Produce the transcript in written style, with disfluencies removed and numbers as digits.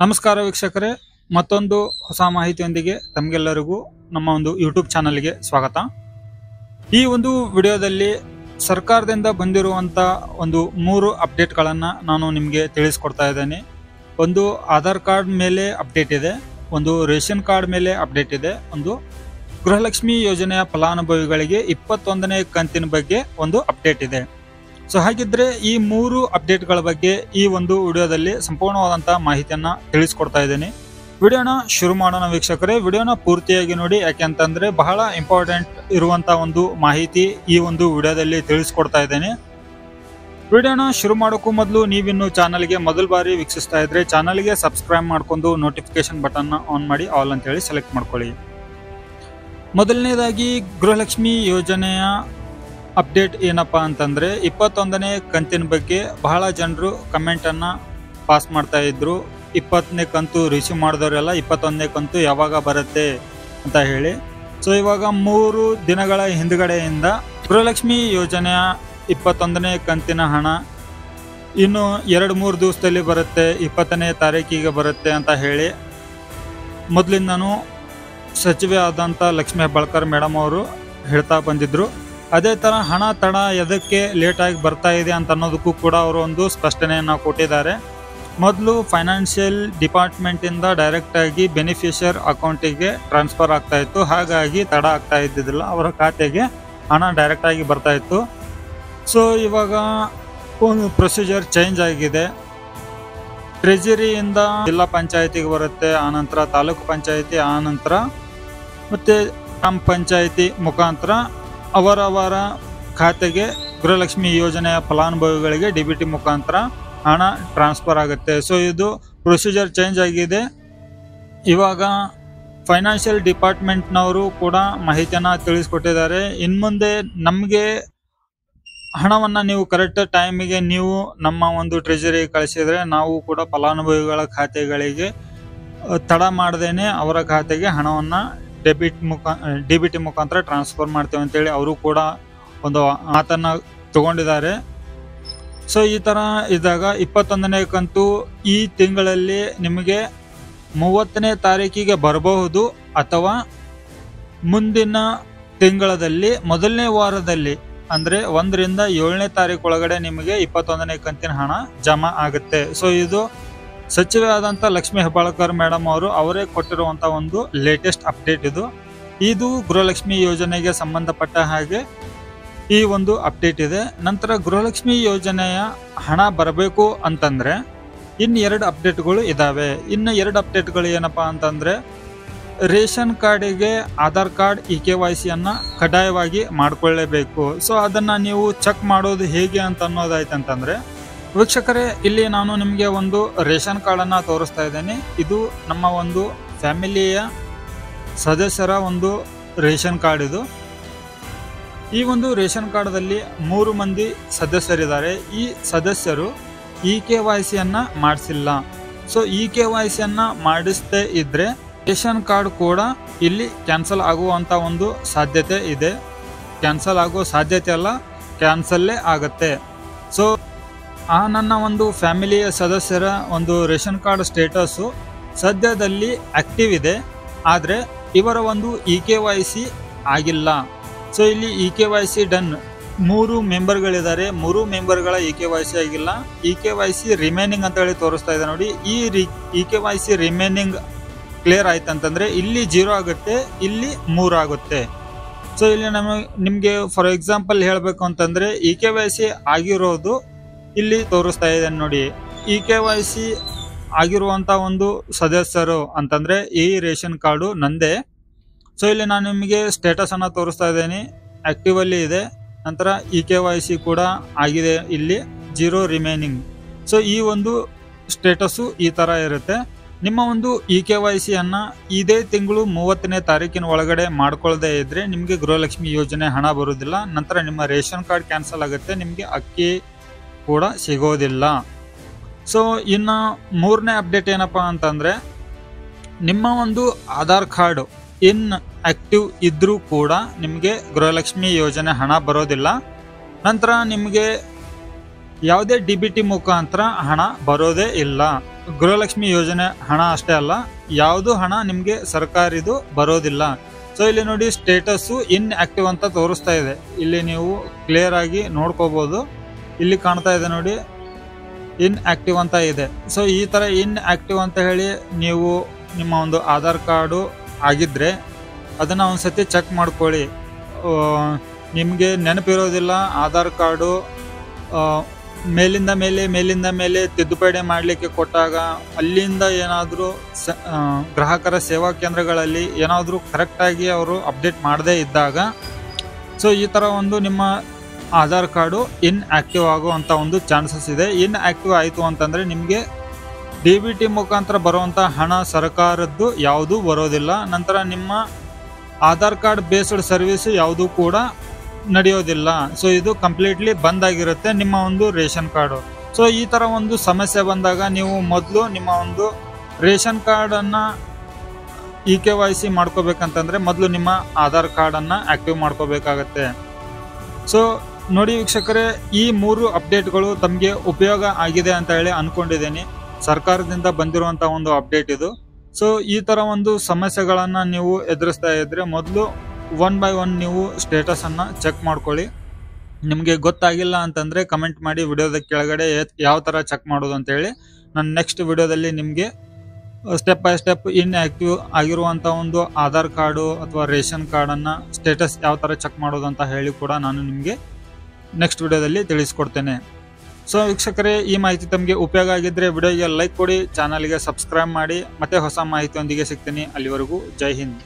ನಮಸ್ಕಾರ ವೀಕ್ಷಕರೇ, ಮತ್ತೊಂದು ಹೊಸ ಮಾಹಿತಿಯೊಂದಿಗೆ ತಮಗೆಲ್ಲರಿಗೂ ನಮ್ಮ ಒಂದು ಯೂಟ್ಯೂಬ್ ಚಾನಲ್ಗೆ ಸ್ವಾಗತ. ಈ ಒಂದು ವಿಡಿಯೋದಲ್ಲಿ ಸರ್ಕಾರದಿಂದ ಬಂದಿರುವಂತ ಒಂದು 3 ಅಪ್ಡೇಟ್ಗಳನ್ನು ನಾನು ನಿಮಗೆ ತಿಳಿಸ್ಕೊಡ್ತಾ ಇದ್ದೇನೆ. ಒಂದು ಆಧಾರ್ ಕಾರ್ಡ್ ಮೇಲೆ ಅಪ್ಡೇಟ್ ಇದೆ, ಒಂದು ರೇಷನ್ ಕಾರ್ಡ್ ಮೇಲೆ ಅಪ್ಡೇಟ್ ಇದೆ, ಒಂದು ಗೃಹಲಕ್ಷ್ಮಿ ಯೋಜನೆಯ ಫಲಾನುಭವಿಗಳಿಗೆ 21ನೇ ಕಂತಿನ ಬಗ್ಗೆ ಒಂದು ಅಪ್ಡೇಟ್ ಇದೆ. ಸೊ ಹಾಗಿದ್ರೆ ಈ 3 ಅಪ್ಡೇಟ್ಗಳ ಬಗ್ಗೆ ಈ ಒಂದು ವಿಡಿಯೋದಲ್ಲಿ ಸಂಪೂರ್ಣವಾದಂತಹ ಮಾಹಿತಿಯನ್ನ ತಿಳಿಸ್ಕೊಡ್ತಾ ಇದ್ದೇನೆ. ವಿಡಿಯೋನ ಶುರು ಮಾಡೋಣ ವೀಕ್ಷಕರೇ. ವಿಡಿಯೋನ ಪೂರ್ತಿಯಾಗಿ ನೋಡಿ, ಯಾಕೆಂತಂದ್ರೆ ಬಹಳ ಇಂಪಾರ್ಟೆಂಟ್ ಇರುವಂತಹ ಒಂದು ಮಾಹಿತಿ ಈ ಒಂದು ವಿಡಿಯೋದಲ್ಲಿ ತಿಳಿಸ್ಕೊಡ್ತಾ ಇದ್ದೇನೆ. ವಿಡಿಯೋನ ಶುರು ಮಾಡೋಕ್ಕೂ ಮೊದಲು ನೀವಿನ್ನು ಚಾನಲ್ಗೆ ಮೊದಲ ಬಾರಿ ವೀಕ್ಷಿಸ್ತಾ ಇದ್ರೆ ಚಾನಲ್ಗೆ ಸಬ್ಸ್ಕ್ರೈಬ್ ಮಾಡ್ಕೊಂಡು ನೋಟಿಫಿಕೇಶನ್ ಬಟನ್ ಆನ್ ಮಾಡಿ ಆಲ್ ಅಂತ ಹೇಳಿ ಸೆಲೆಕ್ಟ್ ಮಾಡ್ಕೊಳ್ಳಿ. ಮೊದಲನೇದಾಗಿ ಗೃಹಲಕ್ಷ್ಮಿ ಯೋಜನೆಯ ಅಪ್ಡೇಟ್ ಏನಪ್ಪಾ ಅಂತಂದ್ರೆ 21ನೇ ಕಂತಿನ ಬಗ್ಗೆ ಬಹಳ ಜನರು ಕಮೆಂಟ್ ಅನ್ನ ಪಾಸ್ ಮಾಡ್ತಾ ಇದ್ರು. 20ನೇ ಕಂತು ರಿಸೀವ್ ಮಾಡಿದವರೆಲ್ಲ 21ನೇ ಕಂತು ಯಾವಾಗ ಬರುತ್ತೆ ಅಂತ ಹೇಳಿ. ಸೊ ಇವಾಗ 3 ದಿನಗಳ ಹಿಂದ್ಗಡೆಯಿಂದ ಗೃಹಲಕ್ಷ್ಮಿ ಯೋಜನೆಯ 21ನೇ ಕಂತಿನ ಹಣ ಇನ್ನು 2-3 ದಿವಸದಲ್ಲಿ ಬರುತ್ತೆ, 20ನೇ ತಾರೀಕಿಗೆ ಬರುತ್ತೆ ಅಂತ ಹೇಳಿ ಮೊದಲಿಂದನೂ ಸಚಿವೆ ಆದಂಥ ಲಕ್ಷ್ಮೀ ಹೆಬ್ಬಾಳ್ಕರ್ ಮೇಡಮ್ ಅವರು ಹೇಳ್ತಾ ಬಂದಿದ್ರು. ಅದೇ ತರ ಹಣ ತಡ ಎದಕ್ಕೆ ಲೇಟ್ ಆಗಿ ಬರ್ತಾ ಇದೆ ಅಂತ ಅನ್ನೋದಕ್ಕೂ ಕೂಡ ಅವರು ಒಂದು ಸ್ಪಷ್ಟನೆಯನ್ನ ಕೊಟ್ಟಿದ್ದಾರೆ. ಮೊದಲು ಫೈನಾನ್ಷಿಯಲ್ ಡಿಪಾರ್ಟ್ಮೆಂಟ್ ಇಂದ ಡೈರೆಕ್ಟ್ ಆಗಿ ಬೆನಿಫಿಷಿಯರ್ ಅಕೌಂಟಿಗೆ ಟ್ರಾನ್ಸ್ಫರ್ ಆಗ್ತಾ ಇತ್ತು, ಹಾಗಾಗಿ ತಡ ಆಗ್ತಾ ಇದ್ದಿದ್ದಿಲ್ಲ, ಅವರ ಖಾತೆಗೆ ಹಣ ಡೈರೆಕ್ಟ್ ಆಗಿ ಬರ್ತಾ ಇತ್ತು. ಸೊ ಇವಾಗ ಒಂದು ಪ್ರೊಸೀಜರ್ ಚೇಂಜ್ ಆಗಿದೆ. ಟ್ರೆಜರಿಯಿಂದ ಜಿಲ್ಲಾ ಪಂಚಾಯತಿಗೆ ಬರುತ್ತೆ, ಆನಂತರ ತಾಲೂಕು ಪಂಚಾಯತಿ, ಆನಂತರ ಮತ್ತೆ ಗ್ರಾಮ ಪಂಚಾಯತಿ ಮುಖಾಂತರ ಅವರವರ ಖಾತೆಗೆ ಗೃಹಲಕ್ಷ್ಮಿ ಯೋಜನೆಯ ಫಲಾನುಭವಿಗಳಿಗೆ ಡಿಬಿಟಿ ಮುಖಾಂತರ ಹಣ ಟ್ರಾನ್ಸ್ಫರ್ ಆಗುತ್ತೆ. ಸೊ ಇದು ಪ್ರೊಸೀಜರ್ ಚೇಂಜ್ ಆಗಿದೆ. ಇವಾಗ ಫೈನಾನ್ಷಿಯಲ್ ಡಿಪಾರ್ಟ್ಮೆಂಟ್ನವರು ಕೂಡ ಮಾಹಿತಿಯನ್ನ ತಿಳಿಸ್ಕೊಟ್ಟಿದ್ದಾರೆ. ಇನ್ಮುಂದೆ ನಮಗೆ ಹಣವನ್ನ ನೀವು ಕರೆಕ್ಟ್ ಟೈಮಿಗೆ ನೀವು ನಮ್ಮ ಒಂದು ಟ್ರೆಜರಿಗೆ ಕಳಿಸಿದ್ರೆ ನಾವು ಕೂಡ ಫಲಾನುಭವಿಗಳ ಖಾತೆಗಳಿಗೆ ತಡ ಮಾಡದೇನೆ ಅವರ ಖಾತೆಗೆ ಹಣವನ್ನ ಡಿಬಿಟಿ ಮುಖಾಂತರ ಟ್ರಾನ್ಸ್ಫರ್ ಮಾಡ್ತೇವೆ ಅಂತೇಳಿ ಅವರು ಕೂಡ ಒಂದು ಮಾತನ್ನ ತಗೊಂಡಿದ್ದಾರೆ. ಸೊ ಈ ತರ ಇದ್ದಾಗ 21ನೇ ಕಂತು ಈ ತಿಂಗಳಲ್ಲಿ ನಿಮಗೆ 30ನೇ ತಾರೀಕಿಗೆ ಬರಬಹುದು, ಅಥವಾ ಮುಂದಿನ ತಿಂಗಳಲ್ಲಿ ಮೊದಲನೇ ವಾರದಲ್ಲಿ ಅಂದ್ರೆ 1ರಿಂದ 7ನೇ ತಾರೀಕು ಒಳಗಡೆ ನಿಮಗೆ 21ನೇ ಕಂತಿನ ಹಣ ಜಮಾ ಆಗುತ್ತೆ. ಸೊ ಇದು ಸಚಿವೆ ಆದಂತ ಲಕ್ಷ್ಮೀ ಹೆಬ್ಬಾಳ್ಕರ್ ಮೇಡಮ್ ಅವರು ಅವರೇ ಕೊಟ್ಟಿರುವಂತ ಒಂದು ಲೇಟೆಸ್ಟ್ ಅಪ್ಡೇಟ್ ಇದು ಗೃಹಲಕ್ಷ್ಮಿ ಯೋಜನೆಗೆ ಸಂಬಂಧಪಟ್ಟ ಹಾಗೆ ಈ ಒಂದು ಅಪ್ಡೇಟ್ ಇದೆ. ನಂತರ ಗೃಹಲಕ್ಷ್ಮಿ ಯೋಜನೆಯ ಹಣ ಬರಬೇಕು ಅಂತಂದ್ರೆ ಇನ್ನು 2 ಅಪ್ಡೇಟ್ಗಳು ಇದಾವೆ. ಇನ್ನು 2 ಅಪ್ಡೇಟ್ಗಳು ಏನಪ್ಪಾ ಅಂತಂದ್ರೆ ರೇಷನ್ ಕಾರ್ಡಿಗೆ ಆಧಾರ್ ಕಾರ್ಡ್ KYC ಅನ್ನ ಕಡ್ಡಾಯವಾಗಿ ಮಾಡ್ಕೊಳ್ಳೇಬೇಕು. ಸೊ ಅದನ್ನ ನೀವು ಚೆಕ್ ಮಾಡೋದು ಹೇಗೆ ಅಂತ ಅನ್ನೋದಾಯ್ತಂತಂದ್ರೆ ವೀಕ್ಷಕರೇ, ಇಲ್ಲಿ ನಾನು ನಿಮಗೆ ಒಂದು ರೇಷನ್ ಕಾರ್ಡ್ ಅನ್ನ ತೋರಿಸ್ತಾ ಇದ್ದೇನೆ. ಇದು ನಮ್ಮ ಒಂದು ಫ್ಯಾಮಿಲಿಯ ಸದಸ್ಯರ ಒಂದು ರೇಷನ್ ಕಾರ್ಡ್ ಇದು. ಈ ಒಂದು ರೇಷನ್ ಕಾರ್ಡ್ದಲ್ಲಿ 3 ಮಂದಿ ಸದಸ್ಯರಿದ್ದಾರೆ. ಈ ಸದಸ್ಯರು KYC ಅನ್ನ ಮಾಡಿಸಿಲ್ಲ. ಸೊ KYC ಅನ್ನ ಮಾಡಿಸದೇ ಇದ್ರೆ ರೇಷನ್ ಕಾರ್ಡ್ ಕೂಡ ಇಲ್ಲಿ ಕ್ಯಾನ್ಸಲ್ ಆಗುವಂತ ಒಂದು ಸಾಧ್ಯತೆ ಇದೆ. ಕ್ಯಾನ್ಸಲ್ ಆಗೋ ಸಾಧ್ಯತೆ ಅಲ್ಲ, ಕ್ಯಾನ್ಸಲ್ಲೇ ಆಗತ್ತೆ. ಸೊ ನನ್ನ ಒಂದು ಫ್ಯಾಮಿಲಿಯ ಸದಸ್ಯರ ಒಂದು ರೇಷನ್ ಕಾರ್ಡ್ ಸ್ಟೇಟಸ್ ಸದ್ಯದಲ್ಲಿ ಆಕ್ಟಿವ್ ಇದೆ, ಆದರೆ ಇವರ ಒಂದು KYC ಆಗಿಲ್ಲ. ಸೊ ಇಲ್ಲಿ KYC ಡನ್ 3 ಮೆಂಬರ್ಗಳಿದ್ದಾರೆ, 3 ಮೆಂಬರ್ಗಳ KYC ಆಗಿಲ್ಲ. KYC ರಿಮೈನಿಂಗ್ ಅಂತ ಹೇಳಿ ತೋರಿಸ್ತಾ ಇದೆ ನೋಡಿ. ಈ KYC ರಿಮೈನಿಂಗ್ ಕ್ಲಿಯರ್ ಆಯ್ತಂತಂದ್ರೆ ಇಲ್ಲಿ 0 ಆಗುತ್ತೆ, ಇಲ್ಲಿ 3 ಆಗುತ್ತೆ. ಸೊ ಇಲ್ಲಿ ನಿಮ್ಗೆ ಫಾರ್ ಎಕ್ಸಾಂಪಲ್ ಹೇಳ್ಬೇಕು ಅಂತಂದ್ರೆ KYC ಆಗಿರೋದು ಇಲ್ಲಿ ತೋರಿಸ್ತಾ ಇದೆ ನೋಡಿ. KYC ಆಗಿರುವಂತ ಒಂದು ಸದಸ್ಯರು ಅಂತಂದ್ರೆ ಈ ರೇಷನ್ ಕಾರ್ಡು ನಂದೇ. ಸೊ ಇಲ್ಲಿ ನಾನು ನಿಮಗೆ ಸ್ಟೇಟಸ್ ಅನ್ನ ತೋರಿಸ್ತಾ ಇದ್ದೇನೆ, ಆಕ್ಟಿವ್ ಅಲ್ಲಿ ಇದೆ. ನಂತರ KYC ಕೂಡ ಆಗಿದೆ, ಇಲ್ಲಿ 0 ರಿಮೈನಿಂಗ್. ಸೊ ಈ ಒಂದು ಸ್ಟೇಟಸ್ ಈ ತರ ಇರುತ್ತೆ. ನಿಮ್ಮ ಒಂದು KYC ಅನ್ನ ಇದೇ ತಿಂಗಳು 30ನೇ ತಾರೀಕಿನ ಒಳಗಡೆ ಮಾಡ್ಕೊಳ್ಳದೆ ಇದ್ರೆ ನಿಮ್ಗೆ ಗೃಹಲಕ್ಷ್ಮಿ ಯೋಜನೆ ಹಣ ಬರುವುದಿಲ್ಲ. ನಂತರ ನಿಮ್ಮ ರೇಷನ್ ಕಾರ್ಡ್ ಕ್ಯಾನ್ಸಲ್ ಆಗುತ್ತೆ, ನಿಮ್ಗೆ ಅಕ್ಕಿ ಕೂಡ ಸಿಗೋದಿಲ್ಲ. ಸೊ ಇನ್ನು 3ನೇ ಅಪ್ಡೇಟ್ ಏನಪ್ಪಾ ಅಂತಂದ್ರೆ ನಿಮ್ಮ ಒಂದು ಆಧಾರ್ ಕಾರ್ಡ್ ಇನ್ ಆಕ್ಟಿವ್ ಇದ್ರೂ ಕೂಡ ನಿಮಗೆ ಗೃಹಲಕ್ಷ್ಮಿ ಯೋಜನೆ ಹಣ ಬರೋದಿಲ್ಲ. ನಂತರ ನಿಮಗೆ ಯಾವುದೇ ಡಿಬಿಟಿ ಮುಖಾಂತರ ಹಣ ಬರೋದೇ ಇಲ್ಲ. ಗೃಹಲಕ್ಷ್ಮಿ ಯೋಜನೆ ಹಣ ಅಷ್ಟೇ ಅಲ್ಲ, ಯಾವುದು ಹಣ ನಿಮಗೆ ಸರ್ಕಾರಿದು ಬರೋದಿಲ್ಲ. ಸೊ ಇಲ್ಲಿ ನೋಡಿ ಸ್ಟೇಟಸ್ಸು ಇನ್ಆಕ್ಟಿವ್ ಅಂತ ತೋರಿಸ್ತಾ ಇದೆ. ಇಲ್ಲಿ ನೀವು ಕ್ಲಿಯರ್ ಆಗಿ ನೋಡ್ಕೋಬಹುದು. ಇಲ್ಲಿ ಕಾಣ್ತಾ ಇದೆ ನೋಡಿ, ಇನ್ಆಕ್ಟಿವ್ ಅಂತ ಇದೆ. ಸೊ ಈ ಥರ ಇನ್ಆಕ್ಟಿವ್ ಅಂತ ಹೇಳಿ ನೀವು ನಿಮ್ಮ ಒಂದು ಆಧಾರ್ ಕಾರ್ಡು ಆಗಿದ್ರೆ ಅದನ್ನು ಒಂದ್ಸತಿ ಚೆಕ್ ಮಾಡ್ಕೊಳ್ಳಿ. ನಿಮಗೆ ನೆನಪಿರೋದಿಲ್ಲ, ಆಧಾರ್ ಕಾರ್ಡು ಮೇಲಿಂದ ಮೇಲೆ ತಿದ್ದುಪಡಿ ಮಾಡಲಿಕ್ಕೆ ಕೊಟ್ಟಾಗ ಅಲ್ಲಿಂದ ಏನಾದರೂ ಗ್ರಾಹಕರ ಸೇವಾ ಕೇಂದ್ರಗಳಲ್ಲಿ ಏನಾದರೂ ಕರೆಕ್ಟಾಗಿ ಅವರು ಅಪ್ಡೇಟ್ ಮಾಡದೇ ಇದ್ದಾಗ ಸೊ ಈ ಥರ ಒಂದು ನಿಮ್ಮ ಆಧಾರ್ ಕಾರ್ಡು ಇನ್ಆಕ್ಟಿವ್ ಆಗುವಂಥ ಒಂದು ಚಾನ್ಸಸ್ ಇದೆ. ಇನ್ಆಕ್ಟಿವ್ ಆಯಿತು ಅಂತಂದರೆ ನಿಮಗೆ DBT ಮುಖಾಂತರ ಬರುವಂಥ ಹಣ ಸರ್ಕಾರದ್ದು ಯಾವುದೂ ಬರೋದಿಲ್ಲ. ನಂತರ ನಿಮ್ಮ ಆಧಾರ್ ಕಾರ್ಡ್ ಬೇಸ್ಡ್ ಸರ್ವಿಸ್ ಯಾವುದೂ ಕೂಡ ನಡೆಯೋದಿಲ್ಲ. ಸೊ ಇದು ಕಂಪ್ಲೀಟ್ಲಿ ಬಂದ್ ಆಗಿರುತ್ತೆ ನಿಮ್ಮ ಒಂದು ರೇಷನ್ ಕಾರ್ಡು. ಸೊ ಈ ಥರ ಒಂದು ಸಮಸ್ಯೆ ಬಂದಾಗ ನೀವು ಮೊದಲು ನಿಮ್ಮ ಒಂದು ರೇಷನ್ ಕಾರ್ಡನ್ನು EKYC ಮಾಡ್ಕೋಬೇಕಂತಂದರೆ ಮೊದಲು ನಿಮ್ಮ ಆಧಾರ್ ಕಾರ್ಡನ್ನು ಆ್ಯಕ್ಟಿವ್ ಮಾಡ್ಕೋಬೇಕಾಗತ್ತೆ. ಸೊ ನೋಡಿ ವೀಕ್ಷಕರೇ, ಈ 3 ಅಪ್ಡೇಟ್ಗಳು ತಮಗೆ ಉಪಯೋಗ ಆಗಿದೆ ಅಂತ ಹೇಳಿ ಅಂದ್ಕೊಂಡಿದ್ದೀನಿ. ಸರ್ಕಾರದಿಂದ ಬಂದಿರುವಂಥ ಒಂದು ಅಪ್ಡೇಟ್ ಇದು. ಸೊ ಈ ಥರ ಒಂದು ಸಮಸ್ಯೆಗಳನ್ನು ನೀವು ಎದುರಿಸ್ತಾ ಇದ್ದರೆ ಮೊದಲು 1 by 1 ನೀವು ಸ್ಟೇಟಸನ್ನು ಚೆಕ್ ಮಾಡ್ಕೊಳ್ಳಿ. ನಿಮಗೆ ಗೊತ್ತಾಗಿಲ್ಲ ಅಂತಂದರೆ ಕಮೆಂಟ್ ಮಾಡಿ ವಿಡಿಯೋದ ಕೆಳಗಡೆ ಯಾವ ಥರ ಚೆಕ್ ಮಾಡೋದು ಅಂತೇಳಿ. ನಾನು ನೆಕ್ಸ್ಟ್ ವಿಡಿಯೋದಲ್ಲಿ ನಿಮಗೆ ಸ್ಟೆಪ್ ಬೈ ಸ್ಟೆಪ್ ಇನ್ಆಕ್ಟಿವ್ ಆಗಿರುವಂಥ ಒಂದು ಆಧಾರ್ ಕಾರ್ಡು ಅಥವಾ ರೇಷನ್ ಕಾರ್ಡನ್ನು ಸ್ಟೇಟಸ್ ಯಾವ ಥರ ಚೆಕ್ ಮಾಡೋದು ಅಂತ ಹೇಳಿ ಕೂಡ ನಾನು ನಿಮಗೆ ನೆಕ್ಸ್ಟ್ ವಿಡಿಯೋದಲ್ಲಿ ತಿಳಿಸ್ಕೊಡ್ತೇನೆ. ಸೊ ವೀಕ್ಷಕರೇ, ಈ ಮಾಹಿತಿ ತಮಗೆ ಉಪಯೋಗ ಆಗಿದ್ದರೆ ವಿಡಿಯೋಗೆ ಲೈಕ್ ಕೊಡಿ, ಚಾನಲ್ಗೆ ಸಬ್ಸ್ಕ್ರೈಬ್ ಮಾಡಿ. ಮತ್ತೆ ಹೊಸ ಮಾಹಿತಿಯೊಂದಿಗೆ ಸಿಗ್ತೀನಿ. ಅಲ್ಲಿವರೆಗೂ ಜೈ ಹಿಂದ್.